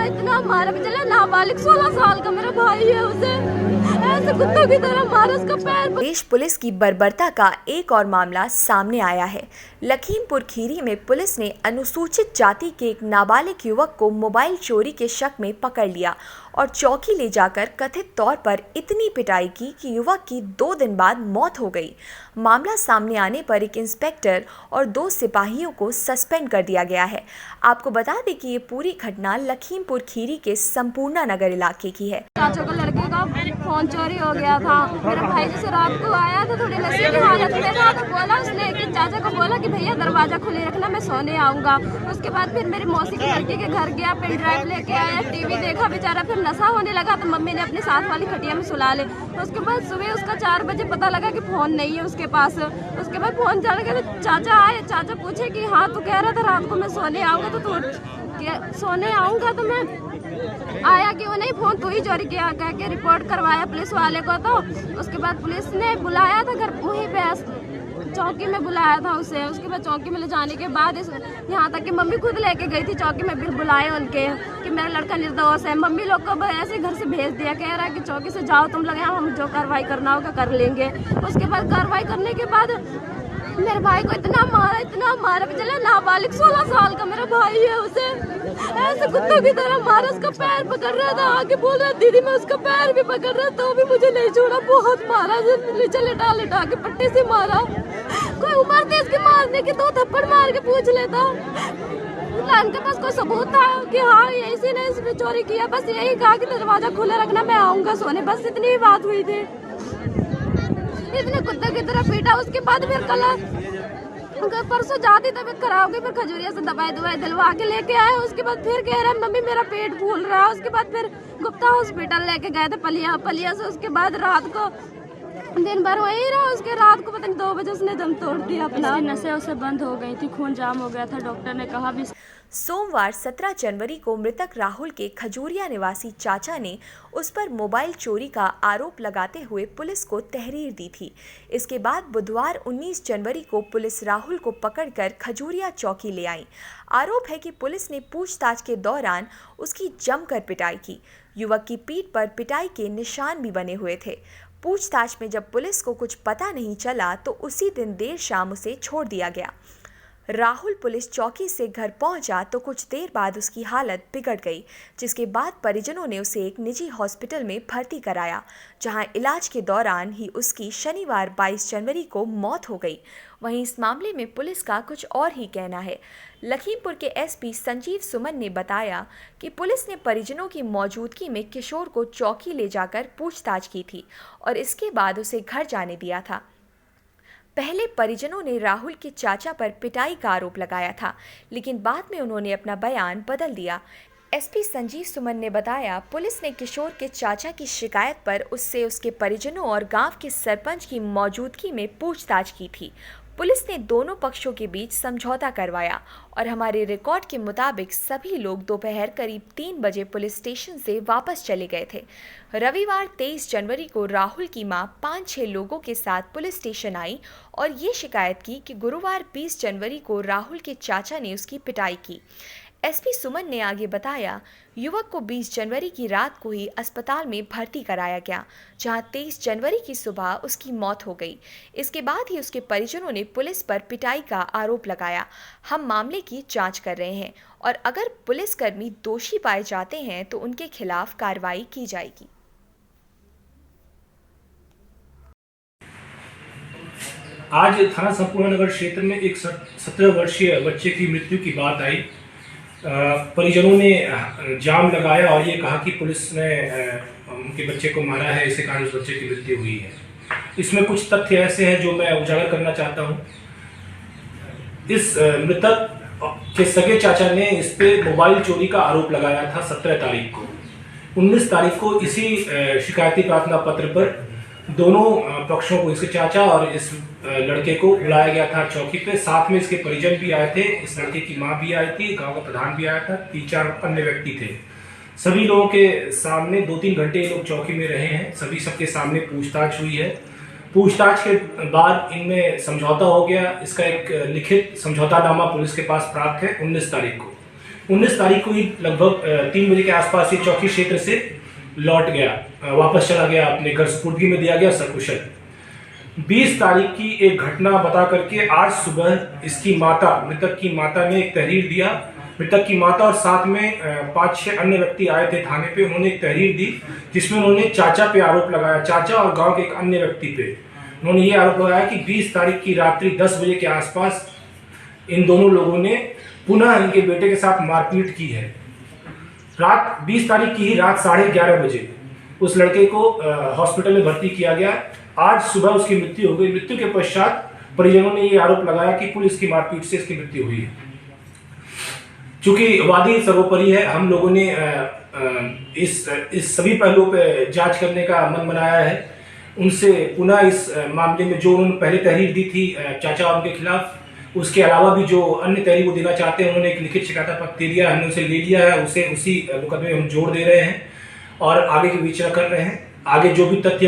इतना मारा चला, नाबालिग 16 साल का मेरा भाई है, उसे ऐसे कुत्तों की तरह मारा, उसका पैर। देश पुलिस की बर्बरता का एक और मामला सामने आया है। लखीमपुर खीरी में पुलिस ने अनुसूचित जाति के एक नाबालिग युवक को मोबाइल चोरी के शक में पकड़ लिया और चौकी ले जाकर कथित तौर पर इतनी पिटाई की कि युवक की 2 दिन बाद मौत हो गई। मामला सामने आने पर एक इंस्पेक्टर और 2 सिपाहियों को सस्पेंड कर दिया गया है। आपको बता दें कि ये पूरी घटना लखीमपुर खीरी के संपूर्णा नगर इलाके की है। चाचा का लड़के का फोन चोरी हो गया था। मेरा भाई जैसे रात को आया था, थोड़ी नशे की हालत में था, तो बोला उसने कि चाचा को बोला कि भैया दरवाजा खुले रखना, मैं सोने आऊंगा। उसके बाद फिर मेरी मौसी की लड़की के घर गया, पेन ड्राइव लेके आया, टीवी देखा, बेचारा फिर नशा होने लगा तो मम्मी ने अपने साथ वाली खटिया में सुला ले। उसके बाद सुबह उसका 4 बजे पता लगा कि फोन नहीं है उसके पास। उसके बाद फोन चल गया तो चाचा आए, चाचा पूछे कि हाँ तू कह रहा था रात को मैं सोने आऊंगा, तो सोने आऊंगा तो मैं आया क्यों नहीं, फोन तू ही चोरी किया कह के रिपोर्ट करवाया पुलिस वाले को। तो उसके बाद पुलिस ने बुलाया था घर, वहीं पे चौकी में बुलाया था उसे। उसके बाद चौकी में ले जाने के बाद यहाँ तक कि मम्मी खुद लेके गई थी चौकी में, बिल बुलाए उनके कि मेरा लड़का निर्दोष है। मम्मी लोग को ऐसे घर से भेज दिया, कह रहा है कि चौकी से जाओ तुम लोग, यहाँ हम जो कार्रवाई करना होगा कर लेंगे। उसके बाद कार्रवाई करने के बाद मेरे भाई को इतना मारा चला, नाबालिग 16 साल का मेरा भाई है, उसे ऐसे कुत्तों की तरह मारा। उसका पैर पकड़ रहा था, आके बोल रहा दीदी मैं उसका पैर भी पकड़ रहा, तो भी मुझे नहीं छोड़ा, बहुत मारा, नीचे लिटा के पट्टे से मारा। कोई उम्र थी इसके मारने के, 2 थप्पड़ मार के पूछ लेता। उनके पास कोई सबूत था कि हाँ ये इसी ने इसमें चोरी किया, बस यही कहा कि दरवाजा खुला रखना, मैं आऊंगा सोने, बस इतनी ही बात हुई थी। इतने कुत्ते की तरह पीटा। उसके बाद फिर कल परसों जाती तबीयत खराब हो गई, फिर खजूरिया से दवाई दिलवा के लेके आए। उसके बाद फिर कह रहा है मम्मी मेरा पेट फूल रहा है। उसके बाद फिर गुप्ता हॉस्पिटल लेके गए थे पलिया से। उसके बाद रात को दिन भर वही रहा। उसके रात को पता नहीं 2 बजे उसने दम तोड़ दिया अपना, नशे उसे बंद हो गई थी, खून जाम हो गया था, डॉक्टर ने कहा भी। सोमवार 17 जनवरी को मृतक राहुल के खजूरिया निवासी चाचा ने उस पर मोबाइल चोरी का आरोप लगाते हुए पुलिस को तहरीर दी थी। इसके बाद बुधवार 19 जनवरी को पुलिस राहुल को पकड़कर खजूरिया चौकी ले आई। आरोप है कि पुलिस ने पूछताछ के दौरान उसकी जमकर पिटाई की। युवक की पीठ पर पिटाई के निशान भी बने हुए थे। पूछताछ में जब पुलिस को कुछ पता नहीं चला तो उसी दिन देर शाम उसे छोड़ दिया गया। राहुल पुलिस चौकी से घर पहुंचा तो कुछ देर बाद उसकी हालत बिगड़ गई, जिसके बाद परिजनों ने उसे एक निजी हॉस्पिटल में भर्ती कराया, जहां इलाज के दौरान ही उसकी शनिवार 22 जनवरी को मौत हो गई। वहीं इस मामले में पुलिस का कुछ और ही कहना है। लखीमपुर के एसपी संजीव सुमन ने बताया कि पुलिस ने परिजनों की मौजूदगी में किशोर को चौकी ले जाकर पूछताछ की थी और इसके बाद उसे घर जाने दिया था। पहले परिजनों ने राहुल के चाचा पर पिटाई का आरोप लगाया था, लेकिन बाद में उन्होंने अपना बयान बदल दिया। एसपी संजीव सुमन ने बताया, पुलिस ने किशोर के चाचा की शिकायत पर उससे उसके परिजनों और गांव के सरपंच की मौजूदगी में पूछताछ की थी। पुलिस ने दोनों पक्षों के बीच समझौता करवाया और हमारे रिकॉर्ड के मुताबिक सभी लोग दोपहर करीब 3 बजे पुलिस स्टेशन से वापस चले गए थे। रविवार 23 जनवरी को राहुल की मां 5-6 लोगों के साथ पुलिस स्टेशन आई और ये शिकायत की कि गुरुवार 20 जनवरी को राहुल के चाचा ने उसकी पिटाई की। एसपी सुमन ने आगे बताया, युवक को 20 जनवरी की रात को ही अस्पताल में भर्ती कराया गया, जहां 23 जनवरी की सुबह उसकी मौत हो गई। इसके बाद ही उसके परिजनों ने पुलिस पर पिटाई का आरोप लगाया। हम मामले की जांच कर रहे हैं और अगर पुलिसकर्मी दोषी पाए जाते हैं तो उनके खिलाफ कार्रवाई की जाएगी। आज थाना संपूर्ण नगर क्षेत्र में एक 17 वर्षीय बच्चे की मृत्यु की बात आई। परिजनों ने जाम लगाया और ये कहा कि पुलिस ने उनके बच्चे को मारा है, इसी कारण उस बच्चे की मृत्यु हुई है। इसमें कुछ तथ्य ऐसे हैं जो मैं उजागर करना चाहता हूँ। इस मृतक के सगे चाचा ने इस पे मोबाइल चोरी का आरोप लगाया था 17 तारीख को। 19 तारीख को इसी शिकायती प्रार्थना पत्र पर दोनों पक्षों को, इसके चाचा और इस लड़के को बुलाया गया था चौकी पे। साथ में इसके परिजन भी आए थे, इस लड़के की मां भी आई थी, गांव का प्रधान भी आया था, 3-4 अन्य व्यक्ति थे। सभी लोगों के सामने 2-3 घंटे ये लोग चौकी में रहे हैं। सबके सामने पूछताछ हुई है। पूछताछ के बाद इनमें समझौता हो गया। इसका एक लिखित समझौतानामा पुलिस के पास प्राप्त है 19 तारीख को। 19 तारीख को ही लगभग 3 बजे के आसपास ये चौकी क्षेत्र से लौट गया, वापस चला गया, अपने घर सुपुर्दगी में दिया गया सकुशल। 20 तारीख की एक घटना बता करके आज सुबह इसकी माता, मृतक की माता ने एक तहरीर दिया। मृतक की माता और साथ में 5-6 अन्य व्यक्ति आए थे थाने पे। उन्होंने एक तहरीर दी जिसमें उन्होंने चाचा पे आरोप लगाया, चाचा और गांव के एक अन्य व्यक्ति पे उन्होंने ये आरोप लगाया कि 20 तारीख की रात्रि 10 बजे के आसपास इन दोनों लोगों ने पुनः इनके बेटे के साथ मारपीट की है। रात 20 तारीख की ही रात 11:30 बजे उस लड़के को हॉस्पिटल में भर्ती किया गया। आज सुबह उसकी मृत्यु हो गई। मृत्यु के पश्चात परिजनों ने ये आरोप लगाया कि पुलिस की मारपीट से इसकी मृत्यु हुई है। चूंकि वादी सर्वोपरि है, हम लोगों ने इस सभी पहलुओं पे जांच करने का मन बनाया है। उनसे पुनः इस मामले में जो उन्होंने पहले तहरीर दी थी चाचा और उनके खिलाफ, उसके अलावा भी जो अन्य तहरीर वो देना चाहते हैं, उन्होंने एक लिखित शिकायत पत्र दे दिया, हमने उसे ले लिया है, उसे उसी मुकदमे में हम जोड़ दे रहे हैं और आगे की विचार कर रहे हैं। आगे जो भी तथ्य